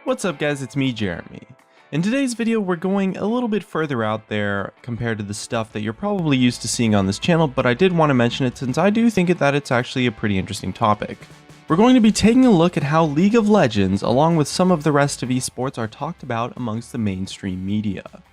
What's up guys, it's me Jeremy. In today's video we're going a little bit further out there compared to the stuff that you're probably used to seeing on this channel, but I did want to mention it since I do think that it's actually a pretty interesting topic. We're going to be taking a look at how League of Legends, along with some of the rest of esports, are talked about amongst the mainstream media.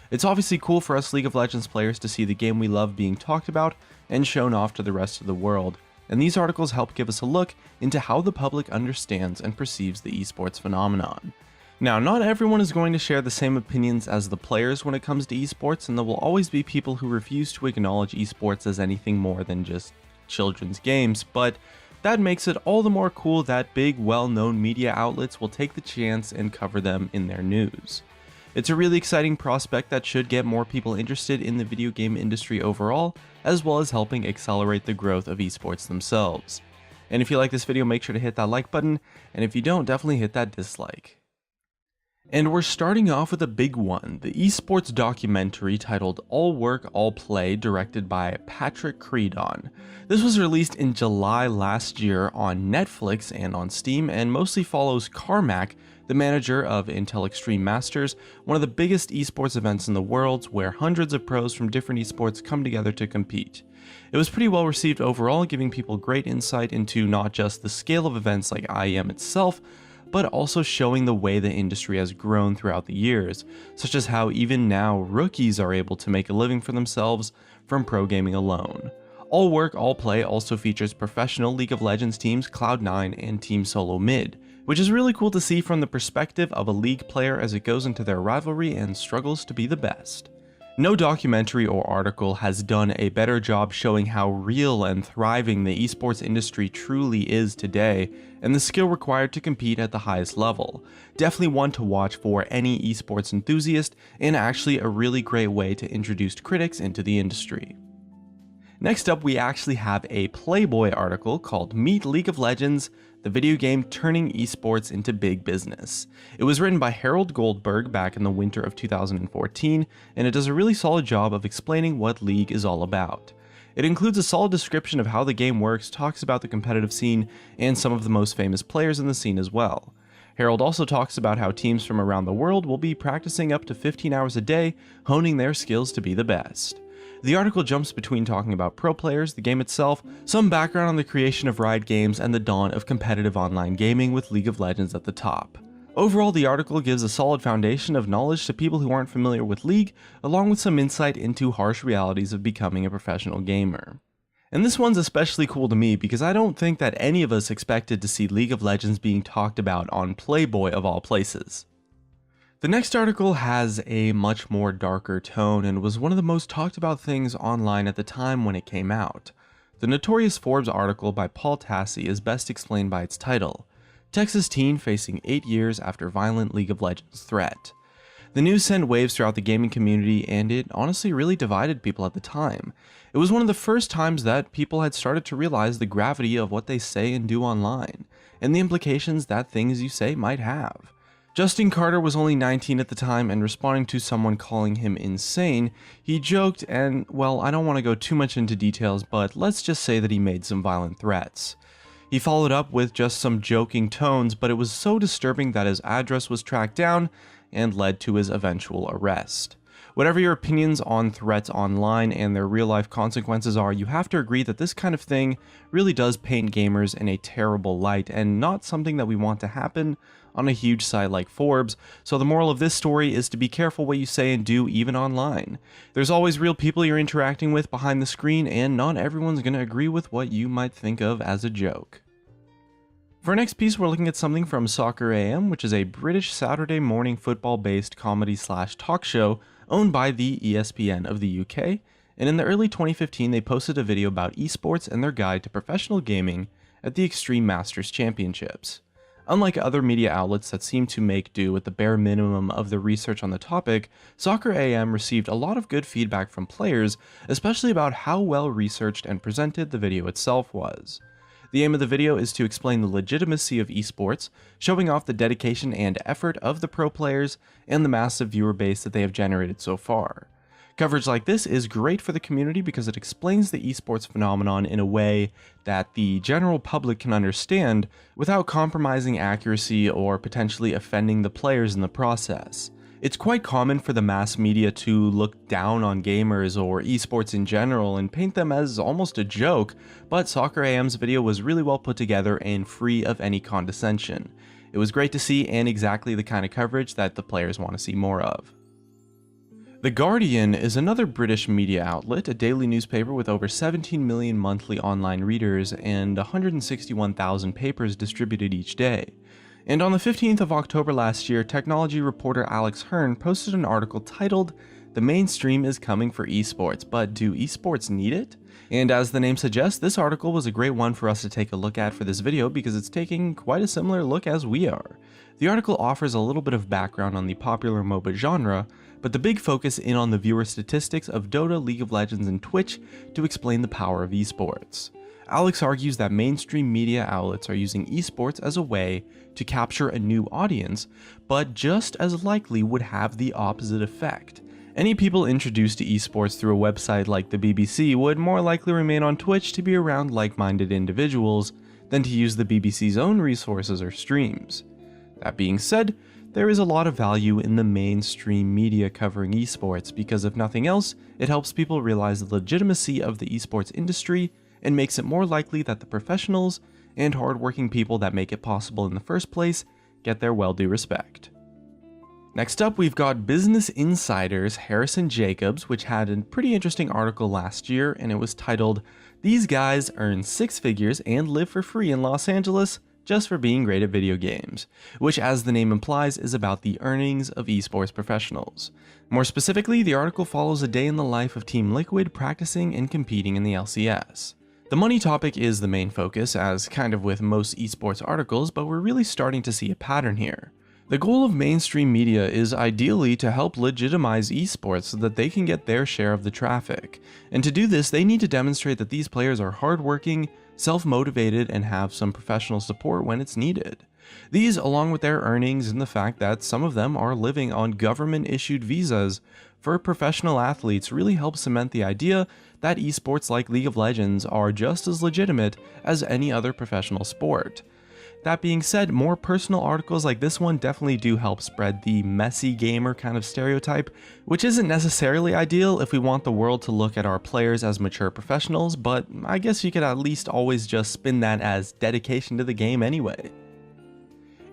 It's obviously cool for us League of Legends players to see the game we love being talked about and shown off to the rest of the world, and these articles help give us a look into how the public understands and perceives the esports phenomenon. Now, not everyone is going to share the same opinions as the players when it comes to esports, and there will always be people who refuse to acknowledge esports as anything more than just children's games, but that makes it all the more cool that big, well-known media outlets will take the chance and cover them in their news. It's a really exciting prospect that should get more people interested in the video game industry overall, as well as helping accelerate the growth of esports themselves. And if you like this video, make sure to hit that like button, and if you don't, definitely hit that dislike. And we're starting off with a big one, the esports documentary titled All Work, All Play, directed by Patrick Creedon. This was released in July last year on Netflix and on Steam, and mostly follows Carmack, the manager of Intel Extreme Masters, one of the biggest esports events in the world, where hundreds of pros from different esports come together to compete. It was pretty well received overall, giving people great insight into not just the scale of events like IEM itself, but also showing the way the industry has grown throughout the years, such as how even now rookies are able to make a living for themselves from pro gaming alone. All Work, All Play also features professional League of Legends teams Cloud9 and Team Solo Mid, which is really cool to see from the perspective of a League player as it goes into their rivalry and struggles to be the best. No documentary or article has done a better job showing how real and thriving the esports industry truly is today, and the skill required to compete at the highest level. Definitely one to watch for any esports enthusiast, and actually a really great way to introduce critics into the industry. Next up, we actually have a Playboy article called Meet League of Legends, the video game turning esports into big business. It was written by Harold Goldberg back in the winter of 2014, and it does a really solid job of explaining what League is all about. It includes a solid description of how the game works, talks about the competitive scene, and some of the most famous players in the scene as well. Harold also talks about how teams from around the world will be practicing up to 15 hours a day, honing their skills to be the best. The article jumps between talking about pro players, the game itself, some background on the creation of Riot Games, and the dawn of competitive online gaming with League of Legends at the top. Overall, the article gives a solid foundation of knowledge to people who aren't familiar with League, along with some insight into harsh realities of becoming a professional gamer. And this one's especially cool to me because I don't think that any of us expected to see League of Legends being talked about on Playboy of all places. The next article has a much more darker tone and was one of the most talked about things online at the time when it came out. The notorious Forbes article by Paul Tassi is best explained by its title, Texas Teen Facing 8 Years After Violent League of Legends Threat. The news sent waves throughout the gaming community, and it honestly really divided people at the time. It was one of the first times that people had started to realize the gravity of what they say and do online, and the implications that things you say might have. Justin Carter was only 19 at the time, and responding to someone calling him insane, he joked, and well, I don't want to go too much into details, but let's just say that he made some violent threats. He followed up with just some joking tones, but it was so disturbing that his address was tracked down and led to his eventual arrest. Whatever your opinions on threats online and their real-life consequences are, you have to agree that this kind of thing really does paint gamers in a terrible light, and not something that we want to happen on a huge site like Forbes. So the moral of this story is to be careful what you say and do, even online. There's always real people you're interacting with behind the screen, and not everyone's going to agree with what you might think of as a joke. For our next piece, we're looking at something from Soccer AM, which is a British Saturday morning football-based comedy/talk show owned by the ESPN of the UK, and in the early 2015 they posted a video about esports and their guide to professional gaming at the Extreme Masters Championships. Unlike other media outlets that seem to make do with the bare minimum of the research on the topic, Soccer AM received a lot of good feedback from players, especially about how well researched and presented the video itself was. The aim of the video is to explain the legitimacy of esports, showing off the dedication and effort of the pro players and the massive viewer base that they have generated so far. Coverage like this is great for the community because it explains the esports phenomenon in a way that the general public can understand without compromising accuracy or potentially offending the players in the process. It's quite common for the mass media to look down on gamers or esports in general and paint them as almost a joke, but Soccer AM's video was really well put together and free of any condescension. It was great to see and exactly the kind of coverage that the players want to see more of. The Guardian is another British media outlet, a daily newspaper with over 17 million monthly online readers and 161,000 papers distributed each day. And on the 15th of October last year, technology reporter Alex Hearn posted an article titled, "The mainstream is coming for esports, but do esports need it?" And as the name suggests, this article was a great one for us to take a look at for this video because it's taking quite a similar look as we are. The article offers a little bit of background on the popular MOBA genre, but the big focus in on the viewer statistics of Dota, League of Legends, and Twitch to explain the power of esports. Alex argues that mainstream media outlets are using esports as a way to capture a new audience, but just as likely would have the opposite effect. Any people introduced to esports through a website like the BBC would more likely remain on Twitch to be around like-minded individuals than to use the BBC's own resources or streams. That being said, there is a lot of value in the mainstream media covering esports because if nothing else, it helps people realize the legitimacy of the esports industry and makes it more likely that the professionals and hardworking people that make it possible in the first place get their well-due respect. Next up, we've got Business Insider's Harrison Jacobs, which had a pretty interesting article last year, and it was titled, "These guys earn six figures and live for free in Los Angeles just for being great at video games," which, as the name implies, is about the earnings of esports professionals. More specifically, the article follows a day in the life of Team Liquid practicing and competing in the LCS. The money topic is the main focus, as kind of with most esports articles, but we're really starting to see a pattern here. The goal of mainstream media is ideally to help legitimize esports so that they can get their share of the traffic. And to do this, they need to demonstrate that these players are hardworking, self-motivated, and have some professional support when it's needed. These, along with their earnings and the fact that some of them are living on government-issued visas for professional athletes, really help cement the idea that esports like League of Legends are just as legitimate as any other professional sport. That being said, more personal articles like this one definitely do help spread the messy gamer kind of stereotype, which isn't necessarily ideal if we want the world to look at our players as mature professionals, but I guess you could at least always just spin that as dedication to the game anyway.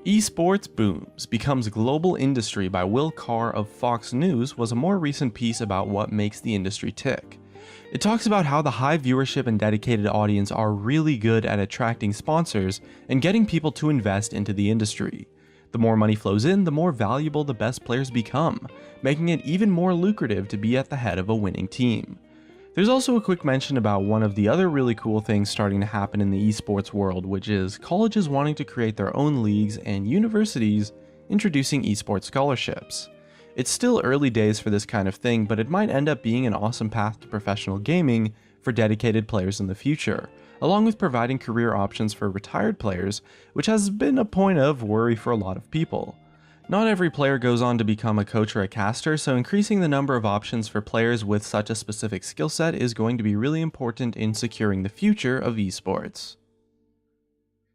Esports Booms Becomes Global Industry by Will Carr of Fox News was a more recent piece about what makes the industry tick. It talks about how the high viewership and dedicated audience are really good at attracting sponsors and getting people to invest into the industry. The more money flows in, the more valuable the best players become, making it even more lucrative to be at the head of a winning team. There's also a quick mention about one of the other really cool things starting to happen in the esports world, which is colleges wanting to create their own leagues and universities introducing esports scholarships. It's still early days for this kind of thing, but it might end up being an awesome path to professional gaming for dedicated players in the future, along with providing career options for retired players, which has been a point of worry for a lot of people. Not every player goes on to become a coach or a caster, so increasing the number of options for players with such a specific skill set is going to be really important in securing the future of esports.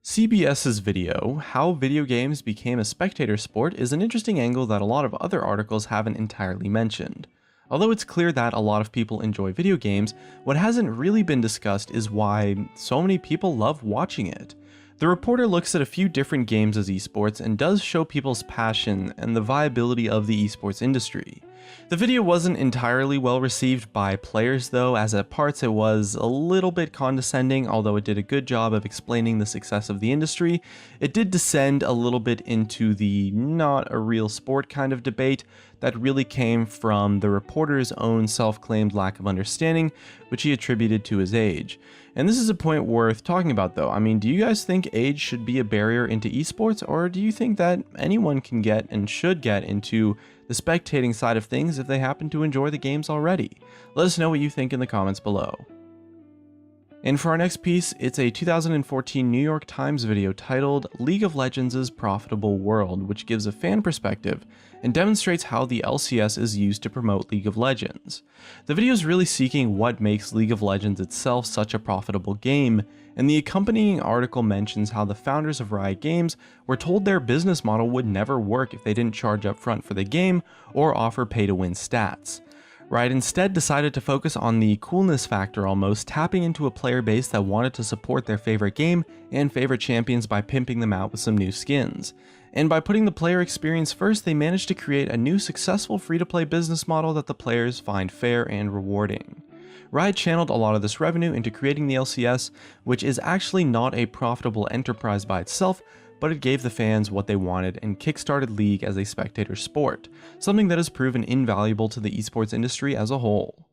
CBS's video, How Video Games Became a Spectator Sport, is an interesting angle that a lot of other articles haven't entirely mentioned. Although it's clear that a lot of people enjoy video games, what hasn't really been discussed is why so many people love watching it. The reporter looks at a few different games as esports and does show people's passion and the viability of the esports industry. The video wasn't entirely well received by players though, as at parts it was a little bit condescending. Although it did a good job of explaining the success of the industry, it did descend a little bit into the not a real sport kind of debate that really came from the reporter's own self-claimed lack of understanding, which he attributed to his age. And this is a point worth talking about though. I mean, do you guys think age should be a barrier into esports, or do you think that anyone can get and should get into the spectating side of things if they happen to enjoy the games already? Let us know what you think in the comments below. And for our next piece, it's a 2014 New York Times video titled League of Legends' Profitable World, which gives a fan perspective and demonstrates how the LCS is used to promote League of Legends. The video is really seeking what makes League of Legends itself such a profitable game, and the accompanying article mentions how the founders of Riot Games were told their business model would never work if they didn't charge up front for the game or offer pay-to-win stats. Riot instead decided to focus on the coolness factor, almost tapping into a player base that wanted to support their favorite game and favorite champions by pimping them out with some new skins. And by putting the player experience first, they managed to create a new successful free-to-play business model that the players find fair and rewarding. Riot channeled a lot of this revenue into creating the LCS, which is actually not a profitable enterprise by itself, but it gave the fans what they wanted and kickstarted League as a spectator sport, something that has proven invaluable to the esports industry as a whole.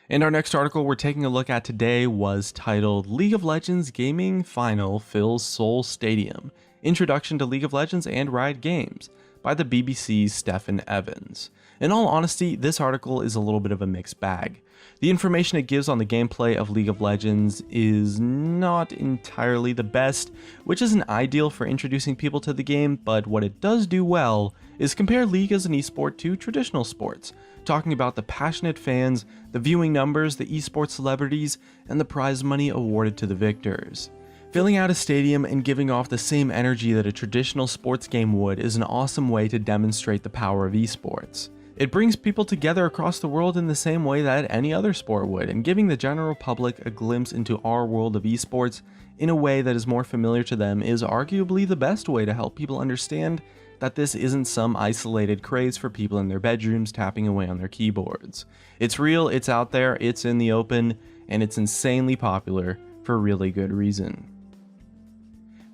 And our next article we're taking a look at today was titled League of Legends Gaming Final Fills Seoul Stadium, Introduction to League of Legends and Riot Games, by the BBC's Stephen Evans. In all honesty, this article is a little bit of a mixed bag. The information it gives on the gameplay of League of Legends is not entirely the best, which isn't ideal for introducing people to the game, but what it does do well is compare League as an esport to traditional sports, talking about the passionate fans, the viewing numbers, the esports celebrities, and the prize money awarded to the victors. Filling out a stadium and giving off the same energy that a traditional sports game would is an awesome way to demonstrate the power of esports. It brings people together across the world in the same way that any other sport would, and giving the general public a glimpse into our world of esports in a way that is more familiar to them is arguably the best way to help people understand that this isn't some isolated craze for people in their bedrooms tapping away on their keyboards. It's real, it's out there, it's in the open, and it's insanely popular for a really good reason.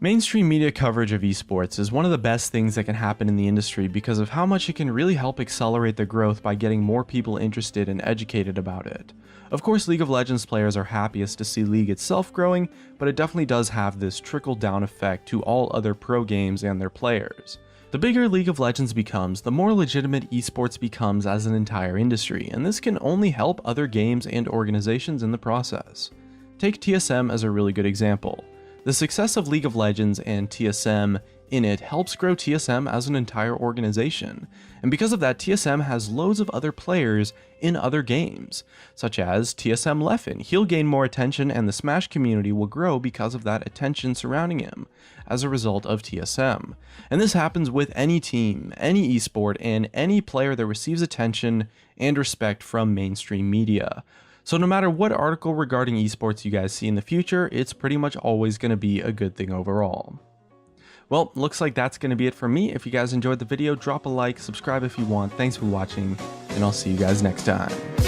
Mainstream media coverage of esports is one of the best things that can happen in the industry because of how much it can really help accelerate the growth by getting more people interested and educated about it. Of course, League of Legends players are happiest to see League itself growing, but it definitely does have this trickle-down effect to all other pro games and their players. The bigger League of Legends becomes, the more legitimate esports becomes as an entire industry, and this can only help other games and organizations in the process. Take TSM as a really good example. The success of League of Legends and TSM in it helps grow TSM as an entire organization, and because of that, TSM has loads of other players in other games, such as TSM Leffen. He'll gain more attention and the Smash community will grow because of that attention surrounding him as a result of TSM. And this happens with any team, any esport, and any player that receives attention and respect from mainstream media. So no matter what article regarding esports you guys see in the future, it's pretty much always going to be a good thing overall. Well, looks like that's going to be it for me. If you guys enjoyed the video, drop a like, subscribe if you want. Thanks for watching, and I'll see you guys next time.